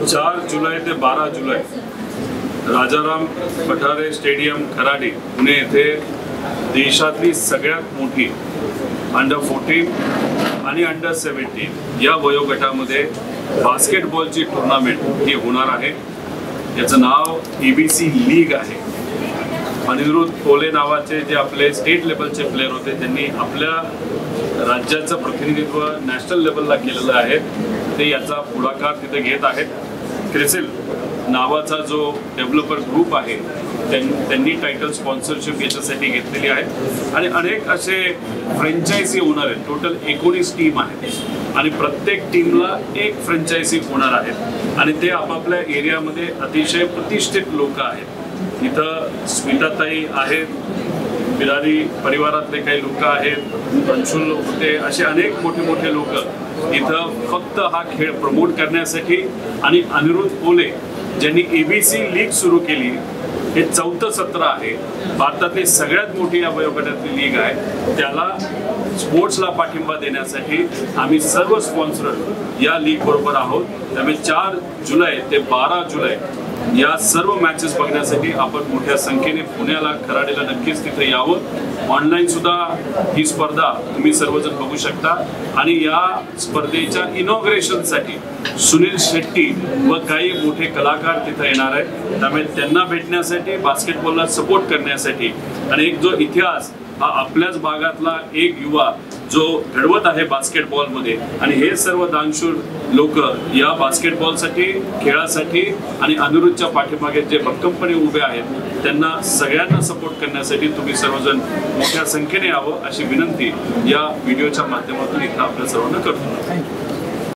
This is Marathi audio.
4 जुलै ते 12 जुलै राजाराम पठारे स्टेडियम खराडी पुणे येथे देशातली सगळ्यात मोठी अंडर 14 आणि अंडर 17 या वयोगटामध्ये बास्केटबॉलची टूर्नामेंट ही होणार आहे। याचं नाव ABC लीग आहे। अनिरुद्ध कोले नावाचे जे आपले स्टेट लेवलचे प्लेयर होते त्यांनी आपल्या राज्याचं प्रतिनिधित्व नॅशनल लेवलला केलेलं आहे। ते याचा पुढाकार तिथे घेत आहेत। क्रिसिल नावाचा जो डेव्हलपर ग्रुप आहे त्यांनी टायटल स्पॉन्सरशिप याच्यासाठी घेतलेली आहे आणि अनेक असे फ्रँचायझी होणार आहेत। टोटल 19 टीम आहेत आणि प्रत्येक टीमला एक फ्रँचायझी होणार आहेत आणि ते आपापल्या एरियामध्ये अतिशय प्रतिष्ठित लोक आहेत। इथं स्मिताताई आहेत, बिरारी परिवारातले काही लोक आहेत, अंशुल होते, असे अनेक मोठे मोठे लोक इथं फक्त हा खेळ प्रमोट करण्यासाठी आणि अनिरुद्ध कोले ज्यांनी ABC लीग सुरू केली हे 4थं सत्र आहे। भारतातली सगळ्यात मोठी या वयोगटातली लीग आहे। त्याला स्पोर्ट्सला पाठिंबा देण्यासाठी आम्ही सर्व स्पॉन्सर या लीग बरोबर आहोत। त्यामुळे 4 जुलै ते 12 जुलै या सर्व मॅचेस बघण्यासाठी आपण मोठ्या संख्येने पुण्याला खराडीला नक्कीच तिथे यावं। ऑनलाईन सुद्धा ही स्पर्धा तुम्ही सर्वजण बघू शकता आणि या स्पर्धेच्या इनॉग्रेशनसाठी सुनील शेट्टी व काही मोठे कलाकार तिथे येणार आहेत। त्यामुळे त्यांना भेटण्यासाठी, बास्केटबॉलला सपोर्ट करण्यासाठी आणि एक जो इतिहास हा आपल्याच भागातला एक युवा जो घडवत आहे बास्केटबॉलमध्ये आणि हे सर्व दानशूर लोक या बास्केटबॉलसाठी, खेळासाठी आणि अनिरुद्धच्या पाठीमागे जे भक्कमपणे उभे आहेत त्यांना सगळ्यांना सपोर्ट करण्यासाठी तुम्ही सर्वजण मोठ्या संख्येने यावं अशी विनंती या व्हिडिओच्या माध्यमातून इथं आपल्या सर्वांना करतो।